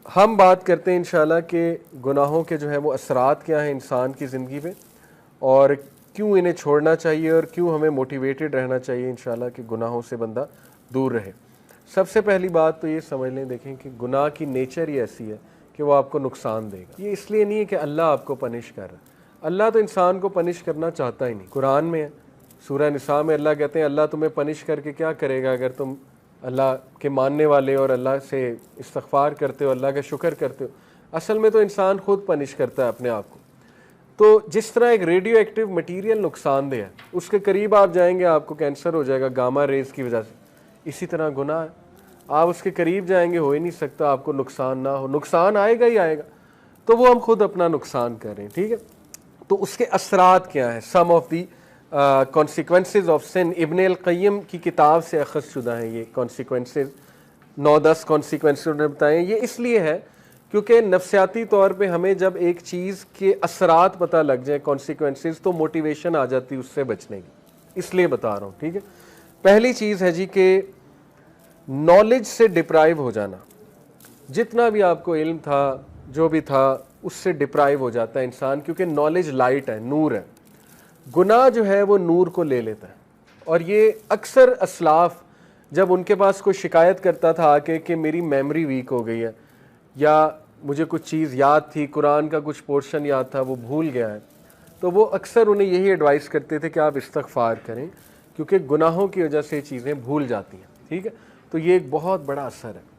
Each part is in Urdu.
ہم بات کرتے ہیں انشاءاللہ کہ گناہوں کے جو ہے وہ اثرات کیا ہیں انسان کی زندگی پہ، اور کیوں انہیں چھوڑنا چاہیے، اور کیوں ہمیں موٹیویٹڈ رہنا چاہیے انشاءاللہ کہ گناہوں سے بندہ دور رہے۔ سب سے پہلی بات تو یہ سمجھ لیں، دیکھیں کہ گناہ کی نیچر ہی ایسی ہے کہ وہ آپ کو نقصان دے گا۔ یہ اس لیے نہیں ہے کہ اللہ آپ کو پنش کر رہا ہے، اللہ تو انسان کو پنش کرنا چاہتا ہی نہیں۔ قرآن میں ہے، سورہ نساء میں اللہ کہتے ہیں اللہ تمہیں پنش کر کے کیا کرے گا اگر تم اللہ کے ماننے والے اور اللہ سے استغفار کرتے ہو، اللہ کا شکر کرتے ہو۔ اصل میں تو انسان خود پنش کرتا ہے اپنے آپ کو۔ تو جس طرح ایک ریڈیو ایکٹیو مٹیریل نقصان دہ ہے، اس کے قریب آپ جائیں گے آپ کو کینسر ہو جائے گا گاما ریز کی وجہ سے، اسی طرح گناہ ہے، آپ اس کے قریب جائیں گے، ہو ہی نہیں سکتا آپ کو نقصان نہ ہو، نقصان آئے گا ہی آئے گا، تو وہ ہم خود اپنا نقصان کر رہے ہیں، ٹھیک ہے۔ تو اس کے اثرات کیا ہیں، سم of the consequences of sun, ابن القیم کی کتاب سے اخذ شدہ ہیں یہ کانسیکوینسز، 9-10 کانسیکوینسز انہوں نے بتائے ہیں۔ یہ اس لیے ہے کیونکہ نفسیاتی طور پہ ہمیں جب ایک چیز کے اثرات پتہ لگ جائیں، کانسیکوینسز، تو موٹیویشن آ جاتی ہے اس سے بچنے کی، اس لیے بتا رہا ہوں، ٹھیک ہے۔ پہلی چیز ہے جی کہ نالج سے ڈپرائیو ہو جانا، جتنا بھی آپ کو علم تھا جو بھی تھا اس سے ڈپرائیو ہو جاتا ہے انسان، کیونکہ نالج لائٹ ہے، نور ہے، گناہ جو ہے وہ نور کو لے لیتا ہے۔ اور یہ اکثر اسلاف جب ان کے پاس کوئی شکایت کرتا تھا آ کے کہ میری میموری ویک ہو گئی ہے، یا مجھے کچھ چیز یاد تھی، قرآن کا کچھ پورشن یاد تھا وہ بھول گیا ہے، تو وہ اکثر انہیں یہی ایڈوائز کرتے تھے کہ آپ استغفار کریں، کیونکہ گناہوں کی وجہ سے چیزیں بھول جاتی ہیں، ٹھیک ہے۔ تو یہ ایک بہت بڑا اثر ہے۔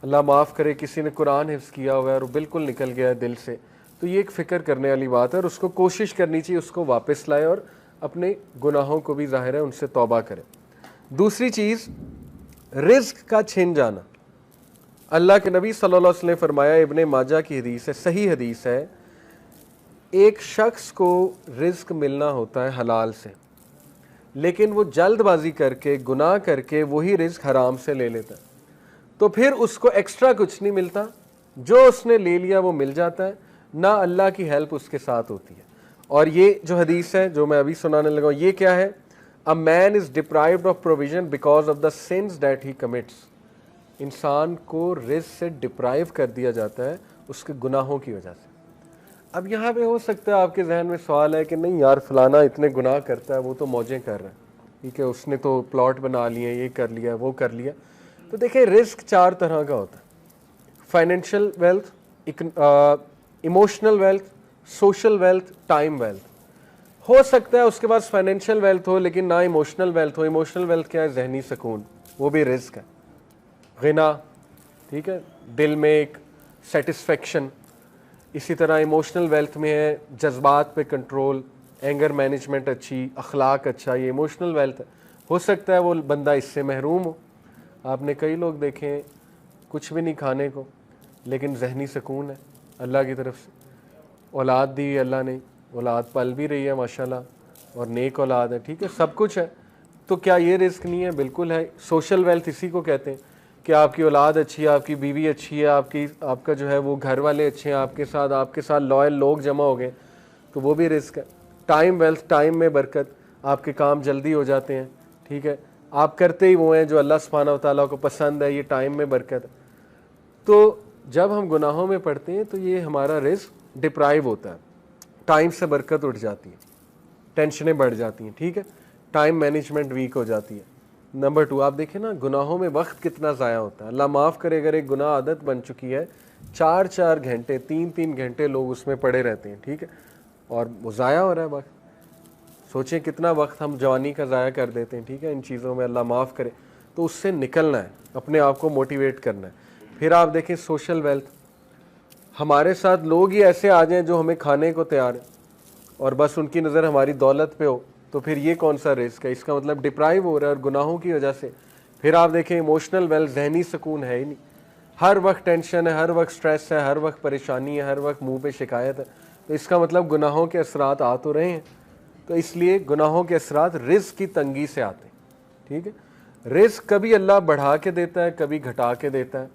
اللہ معاف کرے کسی نے قرآن حفظ کیا ہوا ہے اور وہ بالکل نکل گیا ہے دل سے، تو یہ ایک فکر کرنے والی بات ہے، اور اس کو کوشش کرنی چاہیے اس کو واپس لائے، اور اپنے گناہوں کو بھی ظاہر ہے ان سے توبہ کرے۔ دوسری چیز، رزق کا چھن جانا۔ اللہ کے نبی صلی اللہ علیہ وسلم نے فرمایا، ابن ماجہ کی حدیث ہے، صحیح حدیث ہے، ایک شخص کو رزق ملنا ہوتا ہے حلال سے، لیکن وہ جلد بازی کر کے گناہ کر کے وہی رزق حرام سے لے لیتا ہے، تو پھر اس کو ایکسٹرا کچھ نہیں ملتا، جو اس نے لے لیا وہ مل جاتا ہے، نہ اللہ کی ہیلپ اس کے ساتھ ہوتی ہے۔ اور یہ جو حدیث ہے جو میں ابھی سنانے لگا ہوں، یہ کیا ہے؟ A man is deprived of provision because of the sins that he commits۔ انسان کو رزق سے ڈپرائیو کر دیا جاتا ہے اس کے گناہوں کی وجہ سے۔ اب یہاں پہ ہو سکتا ہے آپ کے ذہن میں سوال ہے کہ نہیں یار فلانا اتنے گناہ کرتا ہے، وہ تو موجیں کر رہا ہے، ٹھیک ہے، اس نے تو پلاٹ بنا لیے، یہ کر لیا وہ کر لیا۔ تو دیکھیں رزق 4 طرح کا ہوتا ہے: financial wealth, emotional wealth, social wealth, time wealth. ہو سکتا ہے اس کے پاس فائنینشیل ویلتھ ہو لیکن نہ ایموشنل ویلتھ ہو۔ ایموشنل ویلتھ کیا ہے؟ ذہنی سکون، وہ بھی رزق ہے، غنا، ٹھیک ہے، دل میں ایک سیٹسفیکشن۔ اسی طرح ایموشنل ویلتھ میں ہے جذبات پہ کنٹرول، اینگر مینجمنٹ اچھی، اخلاق اچھا، یہ ایموشنل ویلتھ ہے۔ ہو سکتا ہے وہ بندہ اس سے محروم ہو۔ آپ نے کئی لوگ دیکھے ہیں کچھ بھی نہیں کھانے کو لیکن ذہنی سکون ہے اللہ کی طرف سے، اولاد دی اللہ نے، اولاد پل بھی رہی ہے ماشاءاللہ، اور نیک اولاد ہے، ٹھیک ہے، سب کچھ ہے، تو کیا یہ رزق نہیں ہے؟ بالکل ہے۔ سوشل ویلتھ اسی کو کہتے ہیں کہ آپ کی اولاد اچھی ہے، آپ کی بیوی اچھی ہے، آپ کا جو ہے وہ گھر والے اچھے ہیں، آپ کے ساتھ لوئل لوگ جمع ہو گئے، تو وہ بھی رزق ہے۔ ٹائم ویلتھ، ٹائم میں برکت، آپ کے کام جلدی ہو جاتے ہیں، ٹھیک ہے، آپ کرتے ہی وہ ہیں جو اللہ سبحانہ و تعالیٰ کو پسند ہے، یہ ٹائم میں برکت ہے۔ تو جب ہم گناہوں میں پڑتے ہیں تو یہ ہمارا رزق ڈپرائیو ہوتا ہے، ٹائم سے برکت اٹھ جاتی ہے، ٹینشنیں بڑھ جاتی ہیں، ٹھیک ہے، ٹائم مینجمنٹ ویک ہو جاتی ہے۔ نمبر 2، آپ دیکھیں نا گناہوں میں وقت کتنا ضائع ہوتا ہے۔ اللہ معاف کرے اگر ایک گناہ عادت بن چکی ہے، 4 گھنٹے 3 گھنٹے لوگ اس میں پڑے رہتے ہیں، ٹھیک ہے، اور وہ ضائع ہو رہا ہے وقت۔ سوچیں کتنا وقت ہم جوانی کا ضائع کر دیتے ہیں، ٹھیک ہے، ان چیزوں میں، اللہ معاف کرے۔ تو اس سے نکلنا ہے، اپنے آپ کو موٹیویٹ کرنا ہے۔ پھر آپ دیکھیں سوشل ویلتھ، ہمارے ساتھ لوگ ہی ایسے آ جائیں جو ہمیں کھانے کو تیار ہیں اور بس ان کی نظر ہماری دولت پہ ہو، تو پھر یہ کون سا رزق ہے؟ اس کا مطلب ڈپرائیو ہو رہا ہے اور گناہوں کی وجہ سے۔ پھر آپ دیکھیں ایموشنل ویلتھ، ذہنی سکون ہے ہی نہیں، ہر وقت ٹینشن ہے، ہر وقت سٹریس ہے، ہر وقت پریشانی ہے، ہر وقت منہ پہ شکایت ہے، تو اس کا مطلب گناہوں کے اثرات آ تو رہے ہیں۔ تو اس لیے گناہوں کے اثرات رزق کی تنگی سے آتے ہیں، ٹھیک ہے۔ رزق کبھی اللہ بڑھا کے دیتا ہے، کبھی گھٹا کے دیتا ہے،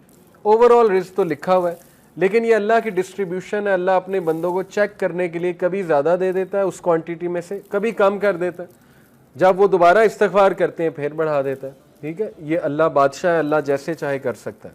اوور آل رزق تو لکھا ہوا ہے، لیکن یہ اللہ کی ڈسٹریبیوشن ہے۔ اللہ اپنے بندوں کو چیک کرنے کے لیے کبھی زیادہ دے دیتا ہے اس کوانٹٹی میں سے، کبھی کم کر دیتا ہے، جب وہ دوبارہ استغفار کرتے ہیں پھر بڑھا دیتا ہے، ٹھیک ہے۔ یہ اللہ بادشاہ ہے، اللہ جیسے چاہے کر سکتا ہے۔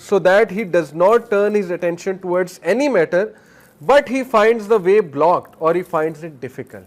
so that he does not turn his attention towards any matter, but he finds the way blocked or he finds it difficult.